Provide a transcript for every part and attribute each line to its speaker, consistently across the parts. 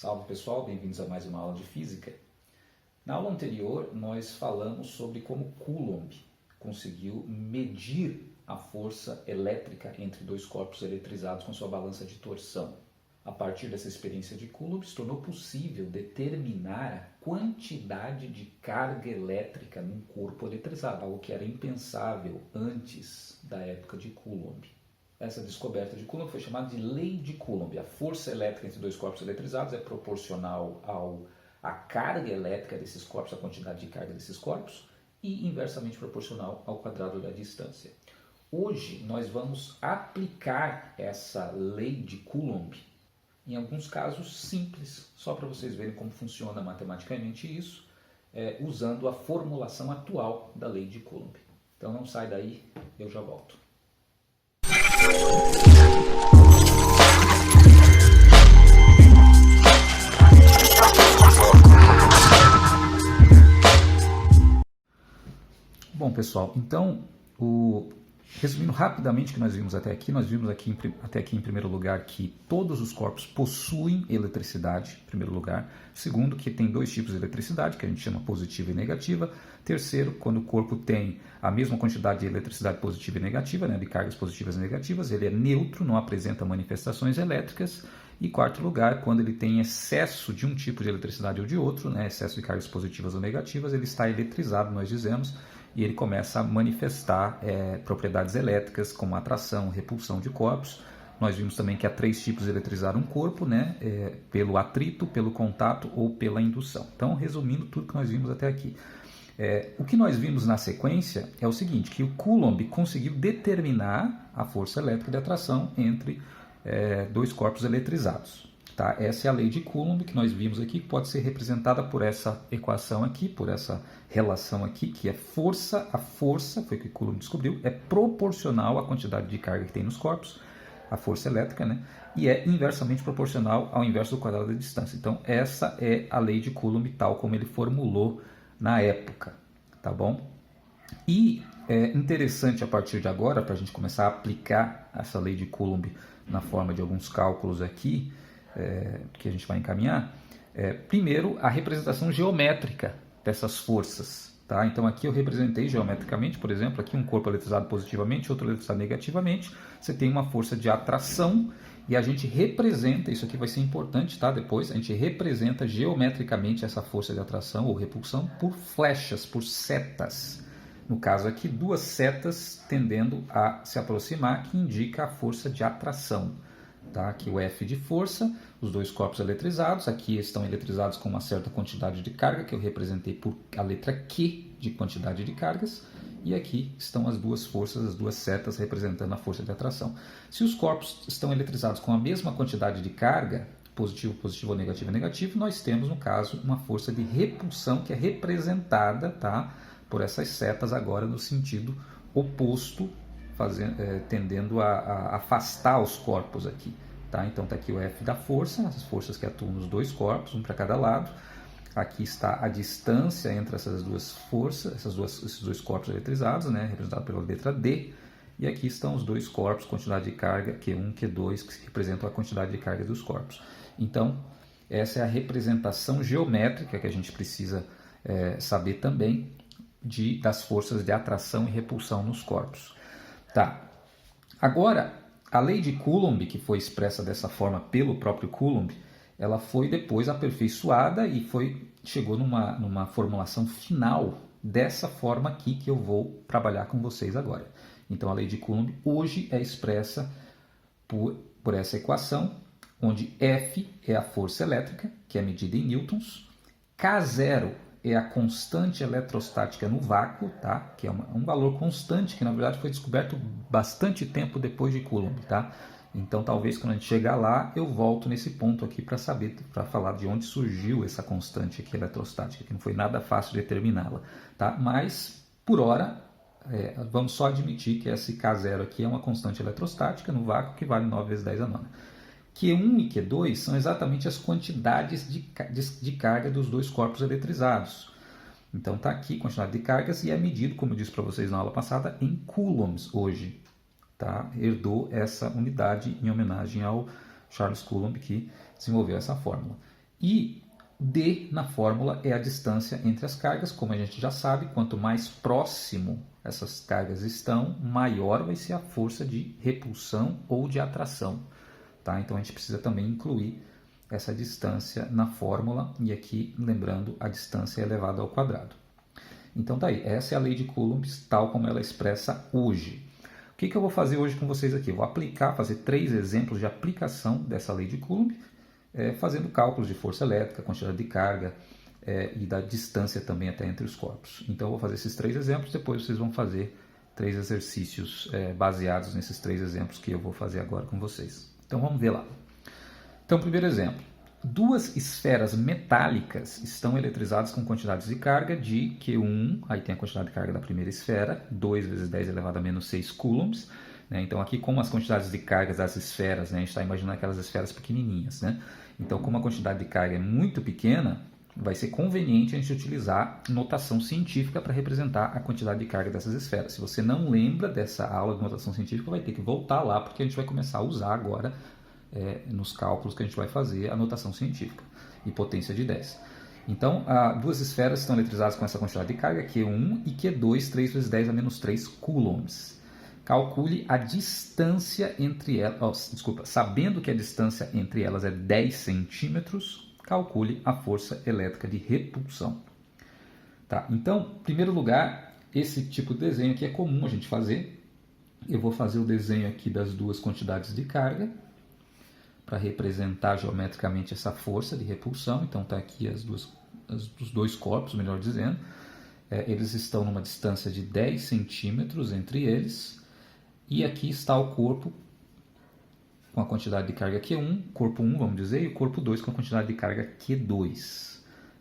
Speaker 1: Salve pessoal, bem-vindos a mais uma aula de Física. Na aula anterior nós falamos sobre como Coulomb conseguiu medir a força elétrica entre dois corpos eletrizados com sua balança de torção. A partir dessa experiência de Coulomb se tornou possível determinar a quantidade de carga elétrica num corpo eletrizado, algo que era impensável antes da época de Coulomb. Essa descoberta de Coulomb foi chamada de Lei de Coulomb. A força elétrica entre dois corpos eletrizados é proporcional à carga elétrica desses corpos, à quantidade de carga desses corpos, e inversamente proporcional ao quadrado da distância. Hoje nós vamos aplicar essa Lei de Coulomb em alguns casos simples, só para vocês verem como funciona matematicamente isso, usando a formulação atual da Lei de Coulomb. Então não sai daí, eu já volto. Bom, pessoal, então, resumindo rapidamente o que nós vimos até aqui, até aqui em primeiro lugar que todos os corpos possuem eletricidade, em primeiro lugar. Segundo, que tem dois tipos de eletricidade, que a gente chama positiva e negativa. Terceiro, quando o corpo tem a mesma quantidade de eletricidade positiva e negativa, de cargas positivas e negativas, ele é neutro, não apresenta manifestações elétricas. E quarto lugar, quando ele tem excesso de um tipo de eletricidade ou de outro, excesso de cargas positivas ou negativas, ele está eletrizado, nós dizemos, e ele começa a manifestar propriedades elétricas, como atração, repulsão de corpos. Nós vimos também que há três tipos de eletrizar um corpo, pelo atrito, pelo contato ou pela indução. Então, resumindo tudo que nós vimos até aqui. O que nós vimos na sequência é o seguinte, que o Coulomb conseguiu determinar a força elétrica de atração entre dois corpos eletrizados. Tá? Essa é a lei de Coulomb que nós vimos aqui, que pode ser representada por essa equação aqui, por essa relação aqui, que é a força, foi o que Coulomb descobriu, é proporcional à quantidade de carga que tem nos corpos, a força elétrica, e é inversamente proporcional ao inverso do quadrado da distância. Então, essa é a lei de Coulomb tal como ele formulou na época, tá bom? E é interessante a partir de agora, para a gente começar a aplicar essa lei de Coulomb na forma de alguns cálculos aqui, que a gente vai encaminhar, primeiro a representação geométrica dessas forças. Tá? Então aqui eu representei geometricamente, por exemplo, aqui um corpo eletrizado positivamente, outro eletrizado negativamente, você tem uma força de atração e a gente representa, isso aqui vai ser importante, tá? Depois, a gente representa geometricamente essa força de atração ou repulsão por flechas, por setas. No caso aqui, duas setas tendendo a se aproximar, que indica a força de atração. Tá? Aqui o F de força, os dois corpos eletrizados, aqui estão eletrizados com uma certa quantidade de carga, que eu representei por a letra Q de quantidade de cargas, e aqui estão as duas forças, as duas setas representando a força de atração. Se os corpos estão eletrizados com a mesma quantidade de carga, positivo, positivo ou negativo, negativo, nós temos, no caso, uma força de repulsão que é representada, tá, por essas setas agora no sentido oposto, tendendo a afastar os corpos aqui. Tá? Então está aqui o F da força, as forças que atuam nos dois corpos, um para cada lado. Aqui está a distância entre essas duas forças, esses dois corpos eletrizados, representado pela letra D. E aqui estão os dois corpos, quantidade de carga Q1, Q2, que representam a quantidade de carga dos corpos. Então, essa é a representação geométrica que a gente precisa saber também das forças de atração e repulsão nos corpos. Tá. Agora, a lei de Coulomb, que foi expressa dessa forma pelo próprio Coulomb, ela foi depois aperfeiçoada e chegou numa formulação final dessa forma aqui que eu vou trabalhar com vocês agora. Então, a lei de Coulomb hoje é expressa por essa equação, onde F é a força elétrica, que é medida em newtons, K0 é a constante eletrostática no vácuo, tá? Que é um valor constante que, na verdade, foi descoberto bastante tempo depois de Coulomb. Tá? Então, talvez, quando a gente chegar lá, eu volto nesse ponto aqui para falar de onde surgiu essa constante aqui eletrostática, que não foi nada fácil de determiná-la. Tá? Mas, por hora, vamos só admitir que esse K0 aqui é uma constante eletrostática no vácuo que vale 9 vezes 10 a 9. Q1 e Q2 são exatamente as quantidades de carga dos dois corpos eletrizados. Então está aqui a quantidade de cargas e é medido, como eu disse para vocês na aula passada, em coulombs hoje. Tá? Herdou essa unidade em homenagem ao Charles Coulomb, que desenvolveu essa fórmula. E D na fórmula é a distância entre as cargas. Como a gente já sabe, quanto mais próximo essas cargas estão, maior vai ser a força de repulsão ou de atração. Tá? Então a gente precisa também incluir essa distância na fórmula, e aqui, lembrando, a distância é elevada ao quadrado. Então tá aí, essa é a lei de Coulomb, tal como ela é expressa hoje. O que eu vou fazer hoje com vocês aqui? Eu vou fazer 3 exemplos de aplicação dessa lei de Coulomb, fazendo cálculos de força elétrica, quantidade de carga e da distância também até entre os corpos. Então eu vou fazer esses 3 exemplos, depois vocês vão fazer 3 exercícios baseados nesses 3 exemplos que eu vou fazer agora com vocês. Então vamos ver lá. Então, primeiro exemplo. 2 esferas metálicas estão eletrizadas com quantidades de carga de Q1, aí tem a quantidade de carga da primeira esfera, 2 vezes 10 elevado a menos 6 coulombs. Né? Então, aqui, como as quantidades de cargas das esferas, né? A gente está imaginando aquelas esferas pequenininhas. Né? Então, como a quantidade de carga é muito pequena, vai ser conveniente a gente utilizar notação científica para representar a quantidade de carga dessas esferas. Se você não lembra dessa aula de notação científica, vai ter que voltar lá, porque a gente vai começar a usar agora nos cálculos que a gente vai fazer a notação científica e potência de 10. Então, 2 esferas estão eletrizadas com essa quantidade de carga, Q1 e Q2, 3 vezes 10 a menos 3 coulombs. Calcule a distância entre elas, sabendo que a distância entre elas é 10 centímetros, calcule a força elétrica de repulsão. Tá? Então, em primeiro lugar, esse tipo de desenho aqui é comum a gente fazer. Eu vou fazer o desenho aqui das 2 quantidades de carga, para representar geometricamente essa força de repulsão. Então está aqui os 2 corpos, melhor dizendo. Eles estão numa distância de 10 centímetros entre eles. E aqui está o corpo com a quantidade de carga Q1, corpo 1, vamos dizer, e o corpo 2 com a quantidade de carga Q2.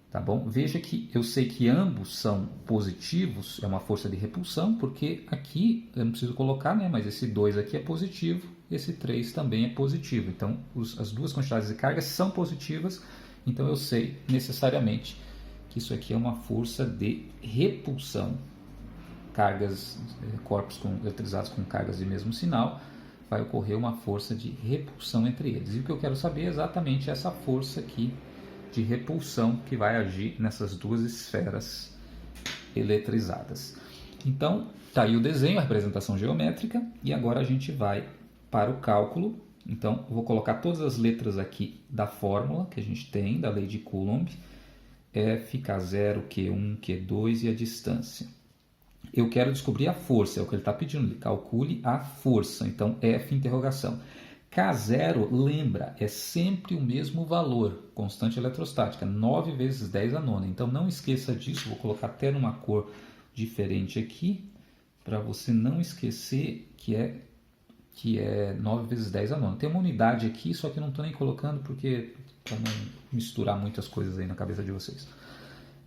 Speaker 1: Tá bom? Veja que eu sei que ambos são positivos, é uma força de repulsão, porque aqui eu não preciso colocar, né, mas esse 2 aqui é positivo, esse 3 também é positivo. Então, as 2 quantidades de carga são positivas, então eu sei necessariamente que isso aqui é uma força de repulsão. Corpos eletrizados com cargas de mesmo sinal, vai ocorrer uma força de repulsão entre eles. E o que eu quero saber é exatamente essa força aqui de repulsão que vai agir nessas 2 esferas eletrizadas. Então, está aí o desenho, a representação geométrica, e agora a gente vai para o cálculo. Então, eu vou colocar todas as letras aqui da fórmula que a gente tem, da lei de Coulomb, F, K0, Q1, Q2 e a distância. Eu quero descobrir a força, é o que ele está pedindo, ele calcule a força, então F, interrogação. K0, lembra, é sempre o mesmo valor, constante eletrostática, 9 vezes 10 a nona. Então não esqueça disso, vou colocar até numa cor diferente aqui, para você não esquecer que é 9 vezes 10 a nona. Tem uma unidade aqui, só que eu não estou nem colocando porque para não misturar muitas coisas aí na cabeça de vocês.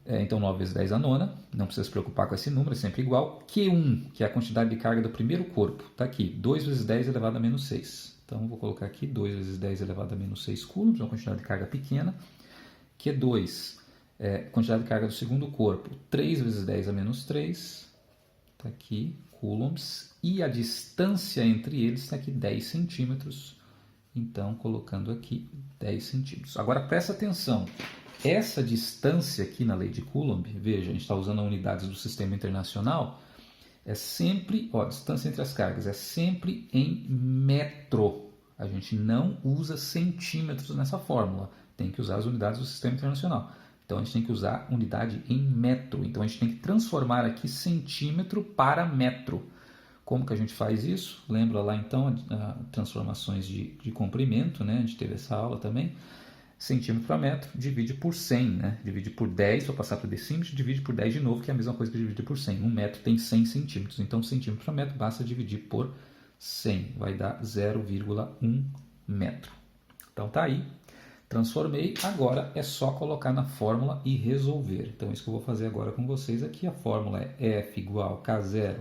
Speaker 1: Então 9 vezes 10 a nona, não precisa se preocupar com esse número, é sempre igual. Q1, que é a quantidade de carga do primeiro corpo, está aqui, 2 vezes 10 elevado a menos 6. Então, vou colocar aqui 2 vezes 10 elevado a menos 6 coulombs, uma quantidade de carga pequena. Q2, quantidade de carga do segundo corpo, 3 vezes 10 a menos 3. Está aqui, coulombs. E a distância entre eles está aqui 10 centímetros. Então, colocando aqui 10 centímetros. Agora, presta atenção. Essa distância aqui na lei de Coulomb, veja, a gente está usando unidades do sistema internacional, é sempre, distância entre as cargas, é sempre em metro. A gente não usa centímetros nessa fórmula. Tem que usar as unidades do sistema internacional. Então a gente tem que usar unidade em metro. Então a gente tem que transformar aqui centímetro para metro. Como que a gente faz isso? Lembra lá então transformações de comprimento, né? A gente teve essa aula também. Centímetro para metro, divide por 100, né? Divide por 10, vou passar para o decímetro, divide por 10 de novo, que é a mesma coisa que dividir por 100. 1 metro tem 100 centímetros, então centímetro para metro basta dividir por 100, vai dar 0,1 metro. Então tá aí, transformei, agora é só colocar na fórmula e resolver. Então isso que eu vou fazer agora com vocês aqui, a fórmula é F igual K0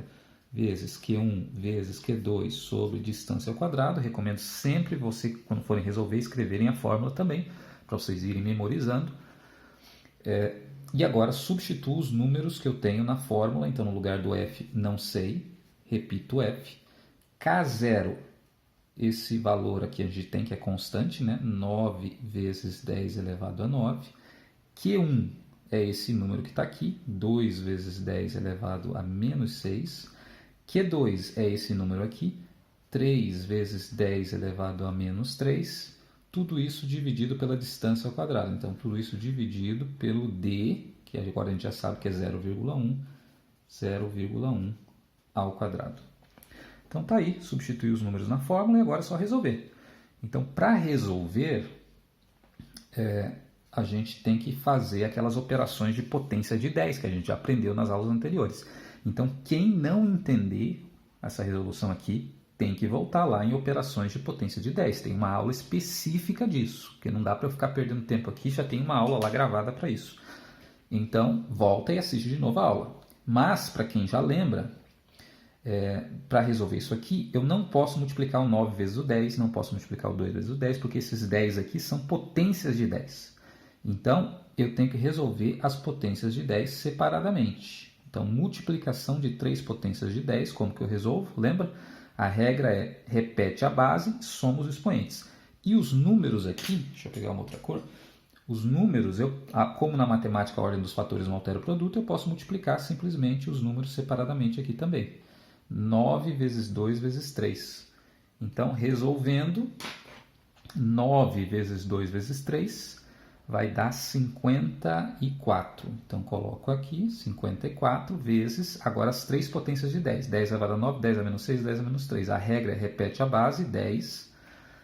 Speaker 1: vezes Q1 vezes Q2 sobre distância ao quadrado. Recomendo sempre você, quando forem resolver, escreverem a fórmula também, para vocês irem memorizando. E agora substituo os números que eu tenho na fórmula. Então, no lugar do F, não sei, repito F. K0 esse valor aqui a gente tem que é constante, né? 9 vezes 10 elevado a 9. Q1 é esse número que está aqui, 2 vezes 10 elevado a menos 6. Q2 é esse número aqui, 3 vezes 10 elevado a menos 3. Tudo isso dividido pela distância ao quadrado. Então, tudo isso dividido pelo D, que agora a gente já sabe que é 0,1 ao quadrado. Então, tá aí, substituir os números na fórmula e agora é só resolver. Então, para resolver, a gente tem que fazer aquelas operações de potência de 10 que a gente já aprendeu nas aulas anteriores. Então, quem não entender essa resolução aqui, tem que voltar lá em operações de potência de 10. Tem uma aula específica disso, porque não dá para eu ficar perdendo tempo aqui, já tem uma aula lá gravada para isso. Então, volta e assiste de novo a aula. Mas, para quem já lembra, para resolver isso aqui, eu não posso multiplicar o 9 vezes o 10, não posso multiplicar o 2 vezes o 10, porque esses 10 aqui são potências de 10. Então, eu tenho que resolver as potências de 10 separadamente. Então, multiplicação de 3 potências de 10, como que eu resolvo? Lembra? A regra é repete a base, soma os expoentes. E os números aqui, deixa eu pegar uma outra cor. Os números, como na matemática a ordem dos fatores não altera o produto, eu posso multiplicar simplesmente os números separadamente aqui também. 9 vezes 2 vezes 3. Então, resolvendo, 9 vezes 2 vezes 3 vai dar 54. Então, coloco aqui 54 vezes, agora as três potências de 10. 10 elevado a 9, 10 a menos 6, 10 a menos 3. A regra é repete a base, 10,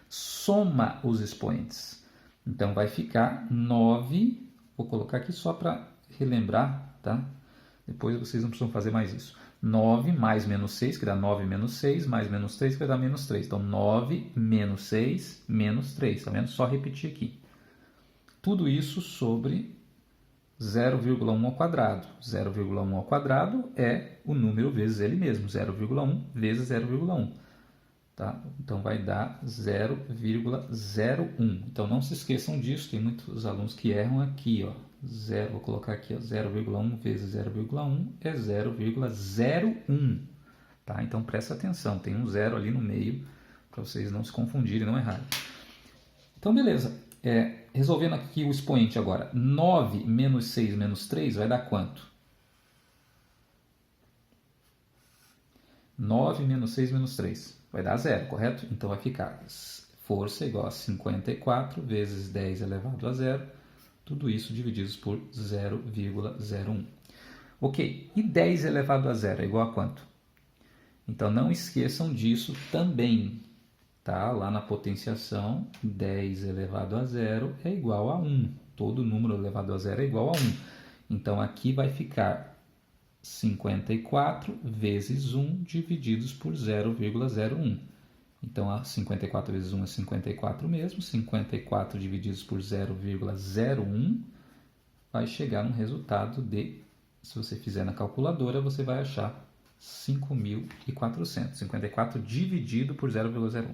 Speaker 1: soma os expoentes. Então, vai ficar 9, vou colocar aqui só para relembrar, tá? Depois vocês não precisam fazer mais isso. 9 mais menos 6, que dá 9 menos 6, mais menos 3, que vai dar menos 3. Então, 9 menos 6, menos 3. Tá vendo? Só repetir aqui. Tudo isso sobre 0,1 ao quadrado. 0,1 ao quadrado é o número vezes ele mesmo. 0,1 vezes 0,1. Tá? Então, vai dar 0,01. Então, não se esqueçam disso. Tem muitos alunos que erram aqui. Ó. Vou colocar aqui, 0,1 vezes 0,1 é 0,01. Tá? Então, presta atenção. Tem um zero ali no meio para vocês não se confundirem e não errarem. Então, beleza. Resolvendo aqui o expoente agora. 9 menos 6 menos 3 vai dar quanto? 9 menos 6 menos 3 vai dar 0, correto? Então vai ficar força igual a 54 vezes 10 elevado a 0. Tudo isso divididos por 0,01. Ok, e 10 elevado a 0 é igual a quanto? Então não esqueçam disso também. Tá? Lá na potenciação, 10 elevado a 0 é igual a 1. Todo número elevado a 0 é igual a 1. Então, aqui vai ficar 54 vezes 1 divididos por 0,01. Então, 54 vezes 1 é 54 mesmo. 54 divididos por 0,01 vai chegar num resultado de, se você fizer na calculadora, você vai achar 5.400. 54 dividido por 0,01.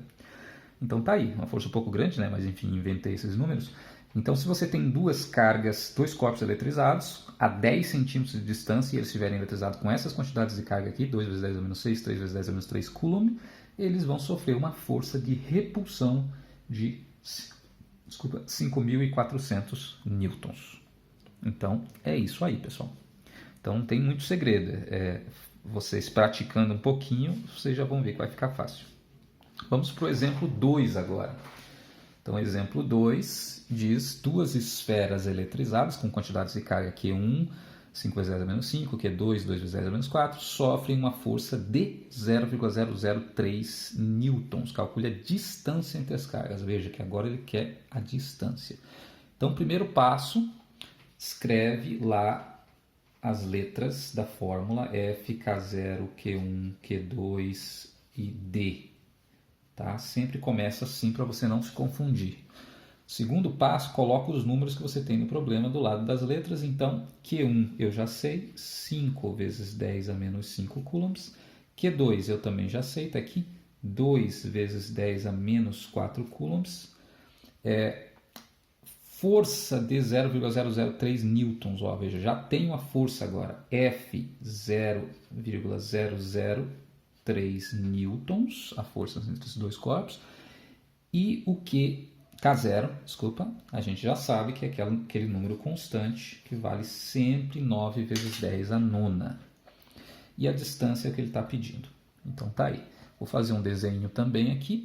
Speaker 1: Então tá aí, uma força um pouco grande, né? Mas enfim, inventei esses números. Então, se você tem duas cargas, dois corpos eletrizados, a 10 centímetros de distância, e eles estiverem eletrizados com essas quantidades de carga aqui, 2 vezes 10 a menos 6, 3 vezes 10 a menos 3 coulomb, eles vão sofrer uma força de repulsão de 5.400 newtons. Então, é isso aí, pessoal. Então, não tem muito segredo. Vocês praticando um pouquinho, vocês já vão ver que vai ficar fácil. Vamos para o exemplo 2 agora. Então, exemplo 2 diz duas esferas eletrizadas com quantidades de carga Q1, 5 vezes 10 a menos 5, Q2, 2 vezes 10 a menos 4, sofrem uma força de 0,003 newtons. Calcule a distância entre as cargas. Veja que agora ele quer a distância. Então, primeiro passo, escreve lá as letras da fórmula F, K0, Q1, Q2 e D. Tá? Sempre começa assim para você não se confundir. Segundo passo, coloca os números que você tem no problema do lado das letras. Então, Q1 eu já sei, 5 vezes 10 a menos 5 coulombs. Q2 eu também já sei, está aqui, 2 vezes 10 a menos 4 coulombs. Força de 0,003 newtons. Ó, veja, já tenho a força agora. F, 0,003 newtons, a força entre os dois corpos. E o K0, desculpa, a gente já sabe que é aquele número constante que vale sempre 9 vezes 10 a nona. E a distância é o que ele está pedindo. Então tá aí. Vou fazer um desenho também aqui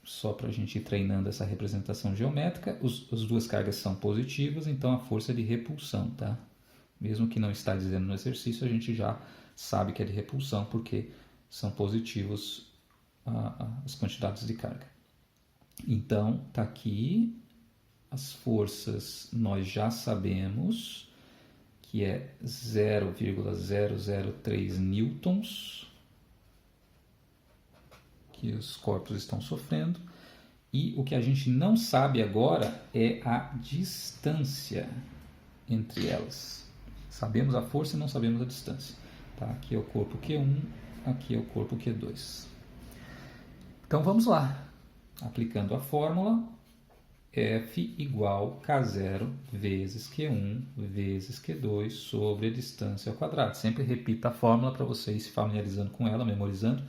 Speaker 1: só para a gente ir treinando essa representação geométrica. As duas cargas são positivas, então a força é de repulsão, tá? Mesmo que não está dizendo no exercício, a gente já sabe que é de repulsão, porque são positivos as quantidades de carga. Então, tá aqui, as forças nós já sabemos que é 0,003 newtons que os corpos estão sofrendo. E o que a gente não sabe agora é a distância entre elas. Sabemos a força e não sabemos a distância. Tá? Aqui é o corpo Q1, aqui é o corpo Q2. Então vamos lá. Aplicando a fórmula, F igual K0 vezes Q1 vezes Q2 sobre a distância ao quadrado. Sempre repita a fórmula para vocês se familiarizando com ela, memorizando.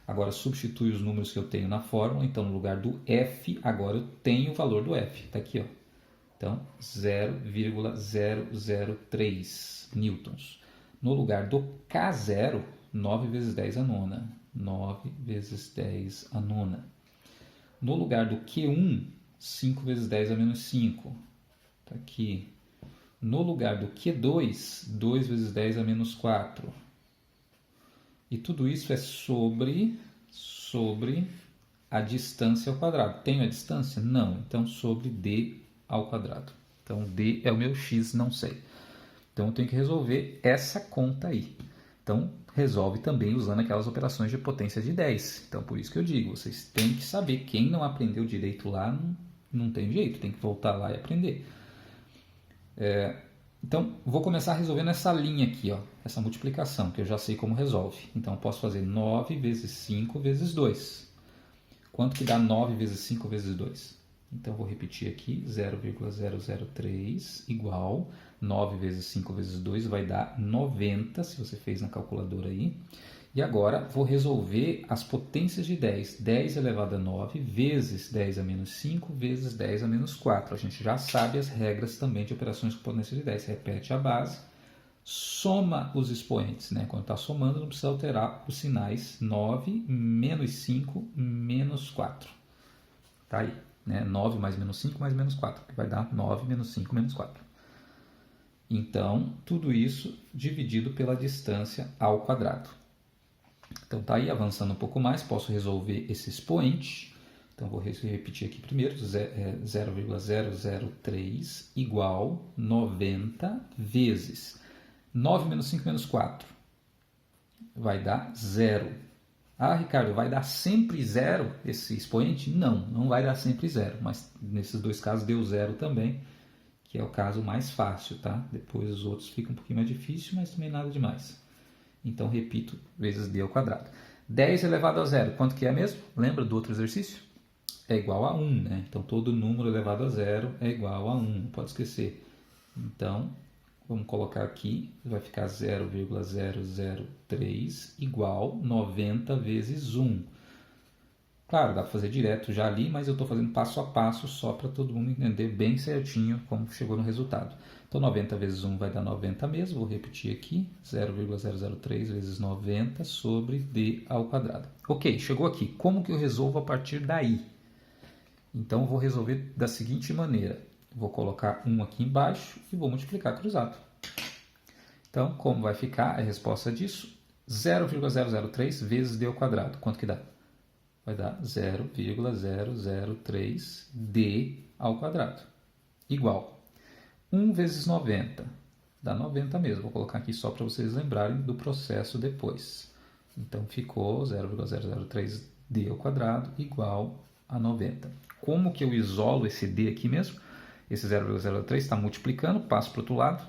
Speaker 1: Agora substitui os números que eu tenho na fórmula. Então, no lugar do F, agora eu tenho o valor do F. Está aqui, ó. Então, 0,003 newtons. No lugar do K0, 9 vezes 10 a nona. 9 vezes 10 a nona. No lugar do Q1, 5 vezes 10 a menos 5. Está aqui. No lugar do Q2, 2 vezes 10 a menos 4. E tudo isso é sobre a distância ao quadrado. Tenho a distância? Não. Então, sobre d ao quadrado. Então, d é o meu x, não sei. Então, eu tenho que resolver essa conta aí. Então, resolve também usando aquelas operações de potência de 10. Então, por isso que eu digo, vocês têm que saber. Quem não aprendeu direito lá, não tem jeito. Tem que voltar lá e aprender. Então, vou começar resolvendo essa linha aqui, ó, essa multiplicação, que eu já sei como resolve. Então, eu posso fazer 9 vezes 5 vezes 2. Quanto que dá 9 vezes 5 vezes 2? Então, eu vou repetir aqui, 0,003 igual 9 vezes 5 vezes 2 vai dar 90, se você fez na calculadora aí. E agora, vou resolver as potências de 10. 10 elevado a 9 vezes 10 a menos 5 vezes 10 a menos 4. A gente já sabe as regras também de operações com potência de 10. Repete a base, soma os expoentes. Né? Quando está somando, não precisa alterar os sinais. 9 menos 5 menos 4. Tá aí. Né? 9 mais menos 5 mais menos 4, que vai dar 9 menos 5 menos 4. Então, tudo isso dividido pela distância ao quadrado. Então, tá aí, avançando um pouco mais, posso resolver esse expoente. Então, vou repetir aqui primeiro, 0,003 igual 90 vezes 9 menos 5 menos 4. Vai dar 0. Ah, Ricardo, vai dar sempre 0 esse expoente? Não, não vai dar sempre 0, mas nesses dois casos deu 0 também, que é o caso mais fácil, tá? Depois os outros ficam um pouquinho mais difícil, mas também nada demais. Então, repito, vezes d ao quadrado. 10 elevado a 0, quanto que é mesmo? Lembra do outro exercício? É igual a 1, né? Então, todo número elevado a 0 é igual a 1, não pode esquecer. Então, vamos colocar aqui, vai ficar 0,003 igual 90 vezes 1. Claro, dá para fazer direto já ali, mas eu estou fazendo passo a passo só para todo mundo entender bem certinho como chegou no resultado. Então, 90 vezes 1 vai dar 90 mesmo. Vou repetir aqui, 0,003 vezes 90 sobre d ao quadrado. Ok, chegou aqui. Como que eu resolvo a partir daí? Então, eu vou resolver da seguinte maneira. Vou colocar 1 aqui embaixo e vou multiplicar cruzado. Então, como vai ficar a resposta disso? 0,003 vezes d ao quadrado. Quanto que dá? Vai dar 0,003d ao quadrado. Igual 1 vezes 90. Dá 90 mesmo. Vou colocar aqui só para vocês lembrarem do processo depois. Então, ficou 0,003d ao quadrado igual a 90. Como que eu isolo esse d aqui mesmo? Esse 0,03 está multiplicando, passo para o outro lado,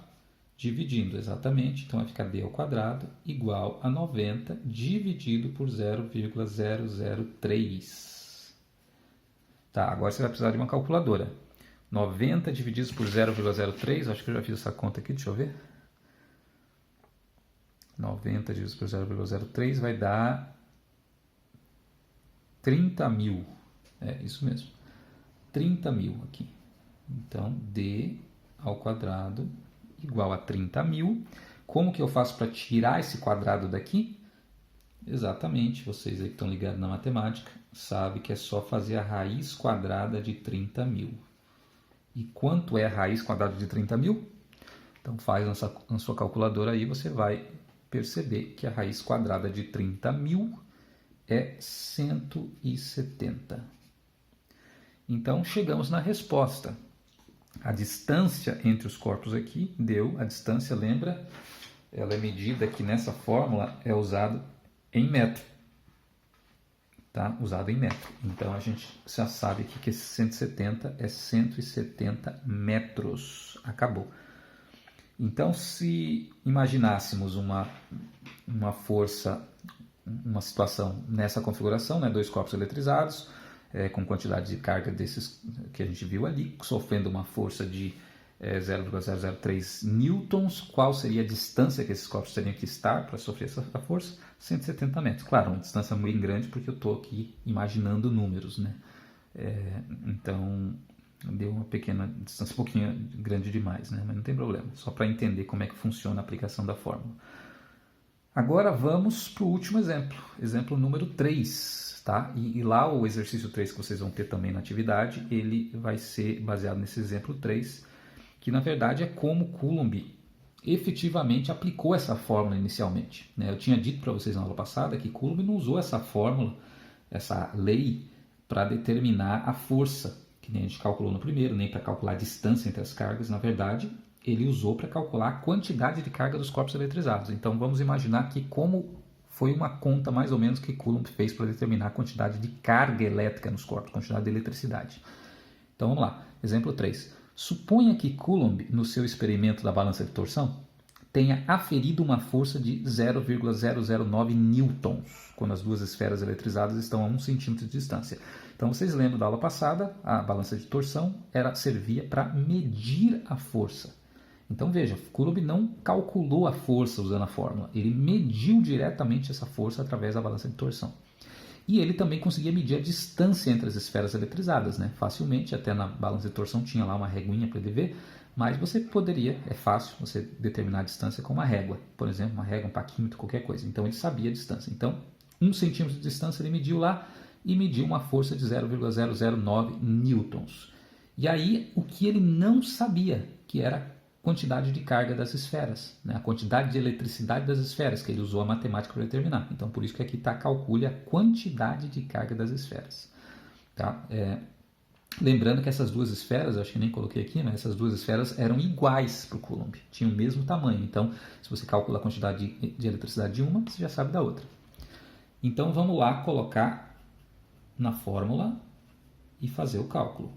Speaker 1: dividindo exatamente. Então, vai ficar d ao quadrado igual a 90 dividido por 0,003. Tá, agora você vai precisar de uma calculadora. 90 divididos por 0,03, acho que eu já fiz essa conta aqui, deixa eu ver. 90 divididos por 0,03 vai dar 30.000. É isso mesmo. 30.000 aqui. Então, D ao quadrado igual a 30.000. Como que eu faço para tirar esse quadrado daqui? Exatamente, vocês aí que estão ligados na matemática, sabem que é só fazer a raiz quadrada de 30.000. E quanto é a raiz quadrada de 30.000? Então faz na sua calculadora aí, você vai perceber que a raiz quadrada de 30.000 é 170. Então chegamos na resposta. A distância entre os corpos aqui deu, a distância, lembra? Ela é medida aqui nessa fórmula, é usado em metro. Tá? Usado em metro. Então a gente já sabe aqui que esse 170 é 170 metros. Acabou. Então, se imaginássemos uma força, uma situação nessa configuração, né, dois corpos eletrizados, com quantidade de carga desses que a gente viu ali, sofrendo uma força de 0,003 newtons, qual seria a distância que esses corpos teriam que estar para sofrer essa força? 170 metros. Claro, uma distância muito grande porque eu estou aqui imaginando números, né? Então, deu uma pequena distância, um pouquinho grande demais, né? Mas não tem problema, só para entender como é que funciona a aplicação da fórmula. Agora vamos para o último exemplo, exemplo número 3, tá? E lá o exercício 3 que vocês vão ter também na atividade, ele vai ser baseado nesse exemplo 3, que na verdade é como Coulomb efetivamente aplicou essa fórmula inicialmente, né? Eu tinha dito para vocês na aula passada que Coulomb não usou essa fórmula, essa lei, para determinar a força, que nem a gente calculou no primeiro, nem para calcular a distância entre as cargas. Na verdade, ele usou para calcular a quantidade de carga dos corpos eletrizados. Então vamos imaginar que como foi uma conta mais ou menos que Coulomb fez para determinar a quantidade de carga elétrica nos corpos, quantidade de eletricidade. Então vamos lá, exemplo 3. Suponha que Coulomb, no seu experimento da balança de torção, tenha aferido uma força de 0,009 newtons, quando as duas esferas eletrizadas estão a 1 centímetro de distância. Então vocês lembram da aula passada, a balança de torção servia para medir a força. Então veja, Coulomb não calculou a força usando a fórmula, ele mediu diretamente essa força através da balança de torção. E ele também conseguia medir a distância entre as esferas eletrizadas, né? Facilmente, até na balança de torção tinha lá uma reguinha para ele ver, mas você poderia, é fácil você determinar a distância com uma régua, por exemplo, uma régua, um paquímetro, qualquer coisa. Então ele sabia a distância. Então, 1 centímetro de distância ele mediu lá e mediu uma força de 0,009 newtons. E aí, o que ele não sabia, que era a quantidade de carga das esferas, né? A quantidade de eletricidade das esferas, que ele usou a matemática para determinar. Então, por isso que aqui está, calcule a quantidade de carga das esferas. Tá? Lembrando que essas duas esferas, acho que nem coloquei aqui, mas essas duas esferas eram iguais para o Coulomb, tinham o mesmo tamanho. Então, se você calcula a quantidade de eletricidade de uma, você já sabe da outra. Então, vamos lá colocar na fórmula e fazer o cálculo.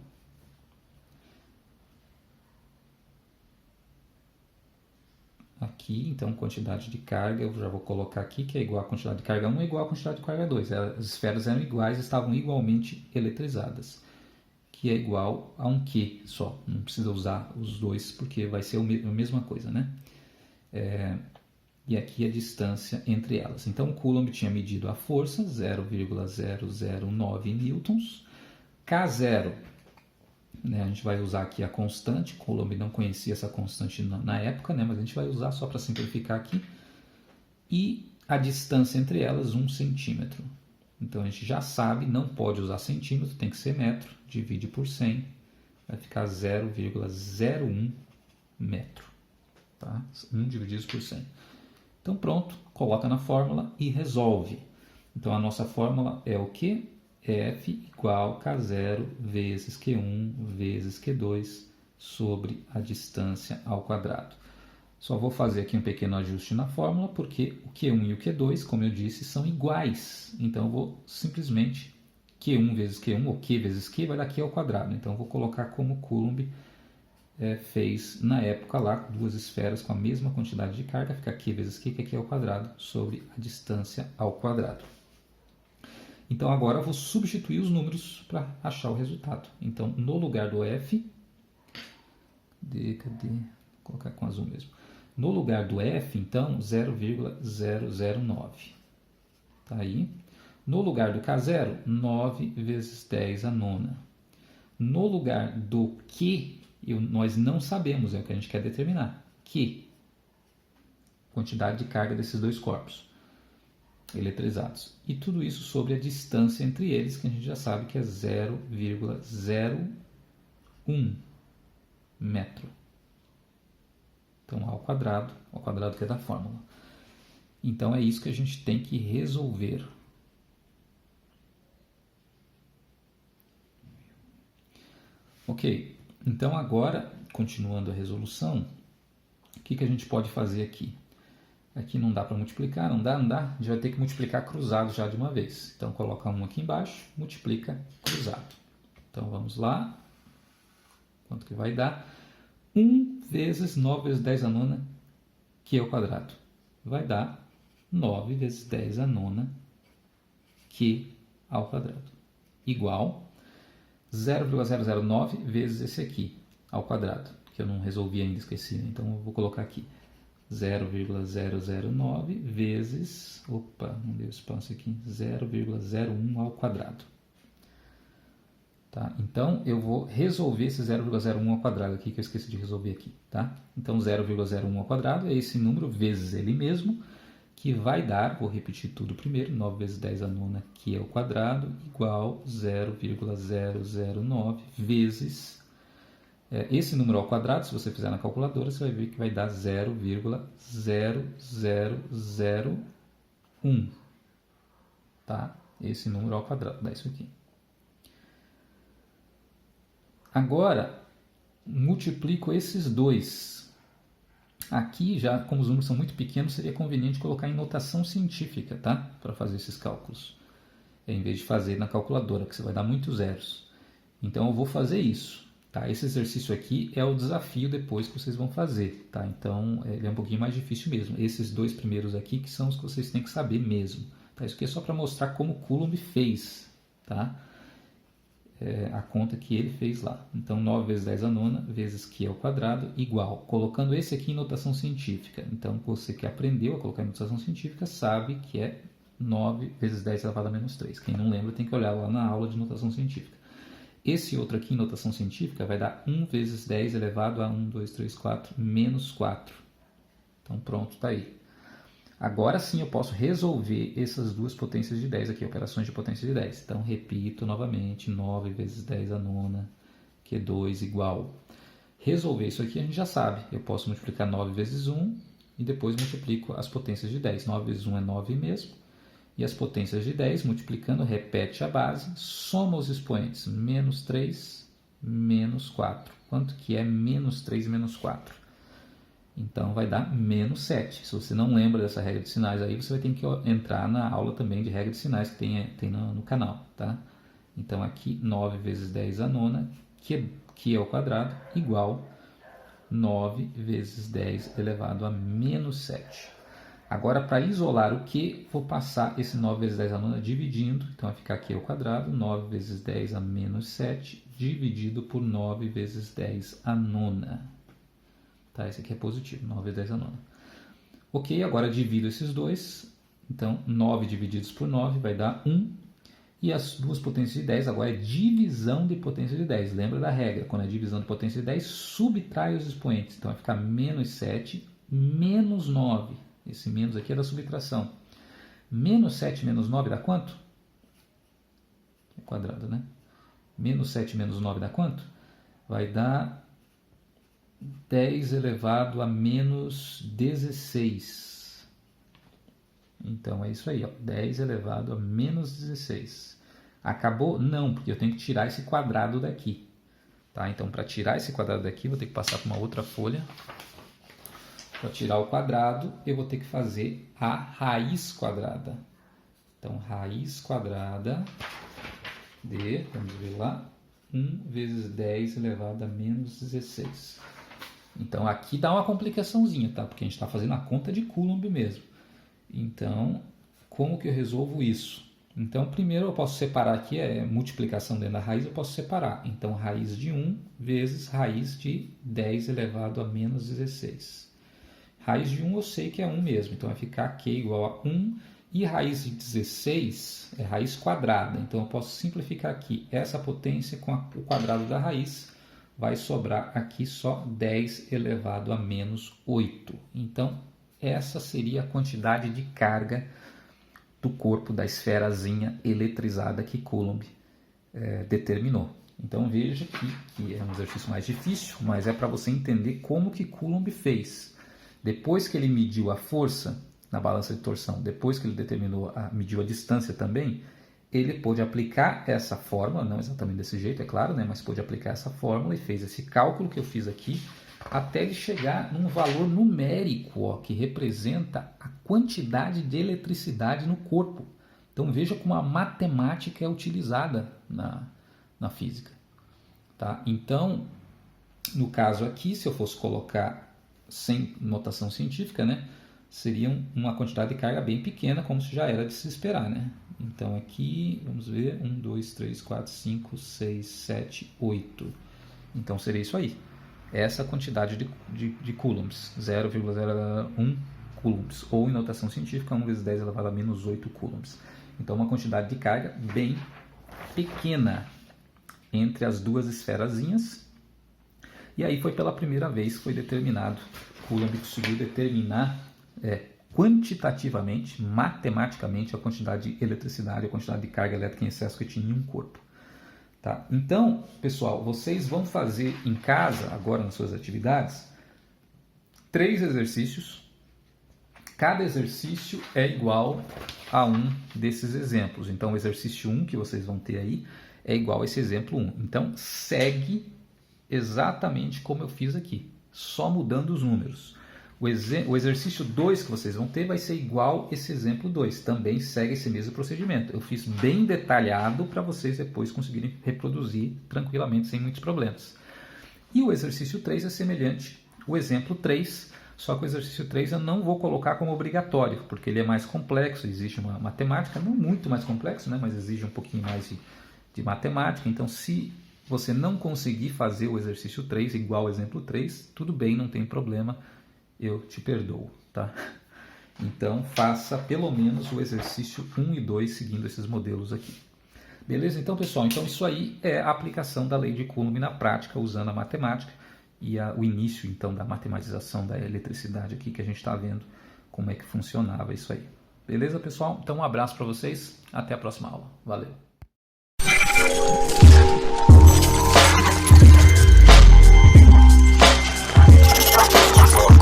Speaker 1: Aqui, então, quantidade de carga, eu já vou colocar aqui, que é igual a quantidade de carga 1 é igual a quantidade de carga 2. As esferas eram iguais, estavam igualmente eletrizadas, que é igual a um Q só. Não precisa usar os dois, porque vai ser a mesma coisa, né? E aqui a distância entre elas. Então, o Coulomb tinha medido a força, 0,009 newtons. K0, né, a gente vai usar aqui a constante. Coulomb não conhecia essa constante na época, né, mas a gente vai usar só para simplificar aqui. E a distância entre elas, 1 centímetro. Então, a gente já sabe, não pode usar centímetro, tem que ser metro. Divide por 100, vai ficar 0,01 metro. Tá? 1 dividido por 100. Então pronto, coloca na fórmula e resolve. Então a nossa fórmula é o que? F igual K0 vezes Q1 vezes Q2 sobre a distância ao quadrado. Só vou fazer aqui um pequeno ajuste na fórmula, porque o Q1 e o Q2, como eu disse, são iguais. Então eu vou simplesmente Q1 vezes Q1, ou Q vezes Q, vai dar Q ao quadrado. Então eu vou colocar como Coulomb fez na época lá, duas esferas com a mesma quantidade de carga, fica Q vezes Q, que é Q ao quadrado, sobre a distância ao quadrado. Então agora eu vou substituir os números para achar o resultado. Então no lugar do F, vou colocar com azul mesmo. No lugar do F, então, 0,009. Tá aí. No lugar do K0, 9 vezes 10 a nona. No lugar do Q, nós não sabemos, é o que a gente quer determinar. Q, quantidade de carga desses dois corpos eletrizados. E tudo isso sobre a distância entre eles, que a gente já sabe que é 0,01 metro. Então, ao quadrado que é da fórmula. Então, é isso que a gente tem que resolver. Ok, então agora, continuando a resolução, o que a gente pode fazer aqui? Aqui não dá para multiplicar, não dá, a gente vai ter que multiplicar cruzado já de uma vez. Então, coloca 1 aqui embaixo, multiplica cruzado. Então, vamos lá. Quanto que vai dar? 1 vezes 9 vezes 10 a nona, que é o quadrado. Vai dar 9 vezes 10 a nona, que ao quadrado. Igual 0,009 vezes esse aqui, ao quadrado. Que eu não resolvi ainda, esqueci. Então, eu vou colocar aqui. 0,009 vezes, não deu espaço aqui, 0,01 ao quadrado. Tá? Então, eu vou resolver esse 0,01 ao quadrado aqui, que eu esqueci de resolver aqui. Tá? Então, 0,01 ao quadrado é esse número vezes ele mesmo, que vai dar, vou repetir tudo primeiro, 9 vezes 10 a nona, que é o quadrado, igual 0,009 vezes esse número ao quadrado. Se você fizer na calculadora, você vai ver que vai dar 0,0001. Tá? Esse número ao quadrado, dá isso aqui. Agora, multiplico esses dois. Aqui, já como os números são muito pequenos, seria conveniente colocar em notação científica, tá? Para fazer esses cálculos. Em vez de fazer na calculadora, que você vai dar muitos zeros. Então, eu vou fazer isso. Tá? Esse exercício aqui é o desafio depois que vocês vão fazer. Tá? Então, ele é um pouquinho mais difícil mesmo. Esses dois primeiros aqui que são os que vocês têm que saber mesmo. Tá? Isso aqui é só para mostrar como Coulomb fez. Tá? A conta que ele fez lá. Então, 9 vezes 10 a nona, vezes Q ao quadrado, igual. Colocando esse aqui em notação científica. Então, você que aprendeu a colocar em notação científica sabe que é 9 vezes 10 elevado a menos 3. Quem não lembra tem que olhar lá na aula de notação científica. Esse outro aqui em notação científica vai dar 1 vezes 10 elevado a 1, 2, 3, 4, menos 4. Então, pronto, está aí. Agora sim eu posso resolver essas duas potências de 10 aqui, operações de potência de 10. Então, repito novamente, 9 vezes 10 a nona, que é 2 igual. Resolver isso aqui a gente já sabe. Eu posso multiplicar 9 vezes 1 e depois multiplico as potências de 10. 9 vezes 1 é 9 mesmo. E as potências de 10, multiplicando, repete a base, soma os expoentes. Menos 3, menos 4. Quanto que é menos 3 menos 4? Então, vai dar menos 7. Se você não lembra dessa regra de sinais aí, você vai ter que entrar na aula também de regra de sinais que tem no canal. Tá? Então, aqui, 9 vezes 10 a nona, que é o quadrado, igual 9 vezes 10 elevado a menos 7. Agora, para isolar o Q, vou passar esse 9 vezes 10 a nona dividindo. Então, vai ficar aqui ao quadrado, 9 vezes 10 a menos 7, dividido por 9 vezes 10 a nona. Tá, esse aqui é positivo, 9 vezes 10 a nona. Ok, agora divido esses dois. Então, 9 divididos por 9 vai dar 1. E as duas potências de 10 agora é divisão de potência de 10. Lembra da regra? Quando é divisão de potência de 10, subtrai os expoentes. Então, vai ficar menos 7, menos 9. Esse menos aqui é da subtração. Menos 7 menos 9 dá quanto? É quadrado, né? Menos 7 menos 9 dá quanto? Vai dar 10 elevado a menos 16. Então, é isso aí, ó, 10 elevado a menos 16. Acabou? Não, porque eu tenho que tirar esse quadrado daqui. Tá? Então, para tirar esse quadrado daqui, vou ter que passar para uma outra folha. Para tirar o quadrado, eu vou ter que fazer a raiz quadrada. Então, raiz quadrada de, vamos ver lá, 1 vezes 10 elevado a menos 16. Então, aqui dá uma complicaçãozinha, tá? Porque a gente está fazendo a conta de Coulomb mesmo. Então, como que eu resolvo isso? Então, primeiro eu posso separar aqui, multiplicação dentro da raiz, eu posso separar. Então, raiz de 1 vezes raiz de 10 elevado a menos 16. Raiz de 1 eu sei que é 1 mesmo, então vai ficar Q igual a 1. E raiz de 16 é raiz quadrada, então eu posso simplificar aqui essa potência com o quadrado da raiz, vai sobrar aqui só 10 elevado a menos 8. Então, essa seria a quantidade de carga do corpo da esferazinha eletrizada que Coulomb determinou. Então, veja que é um exercício mais difícil, mas é para você entender como que Coulomb fez. Depois que ele mediu a força na balança de torção, depois que ele mediu a distância também, ele pôde aplicar essa fórmula, não exatamente desse jeito, é claro, né, mas pôde aplicar essa fórmula e fez esse cálculo que eu fiz aqui, até ele chegar num valor numérico, ó, que representa a quantidade de eletricidade no corpo. Então veja como a matemática é utilizada na física. Tá? Então, no caso aqui, se eu fosse colocar sem notação científica, né, seria uma quantidade de carga bem pequena, como já era de se esperar, né? Então aqui, vamos ver, 1, 2, 3, 4, 5, 6, 7, 8. Então seria isso aí. Essa quantidade de coulombs, 0,01 coulombs, ou em notação científica, 1 vezes 10 elevado a menos 8 coulombs. Então uma quantidade de carga bem pequena entre as duas esferazinhas. E aí foi pela primeira vez que foi determinado, Coulomb conseguiu determinar quantitativamente, matematicamente, a quantidade de eletricidade, a quantidade de carga elétrica em excesso que tinha em um corpo. Tá? Então, pessoal, vocês vão fazer em casa, agora nas suas atividades, 3 exercícios. Cada exercício é igual a um desses exemplos. Então, o exercício 1 que vocês vão ter aí é igual a esse exemplo 1. Então, segue exatamente como eu fiz aqui, só mudando os números. O exercício 2 que vocês vão ter vai ser igual esse exemplo 2, também segue esse mesmo procedimento. Eu fiz bem detalhado para vocês depois conseguirem reproduzir tranquilamente, sem muitos problemas. E o exercício 3 é semelhante ao exemplo 3, só que o exercício 3 eu não vou colocar como obrigatório, porque ele é mais complexo, exige uma matemática, não muito mais complexo, né, mas exige um pouquinho mais de matemática. Então, se você não conseguir fazer o exercício 3 igual ao exemplo 3, tudo bem, não tem problema, eu te perdoo, tá? Então, faça pelo menos o exercício 1 e 2 seguindo esses modelos aqui. Beleza? Então, pessoal, isso aí é a aplicação da lei de Coulomb na prática, usando a matemática e o início, então, da matematização da eletricidade aqui, que a gente está vendo como é que funcionava isso aí. Beleza, pessoal? Então, um abraço para vocês. Até a próxima aula. Valeu!
Speaker 2: Oh.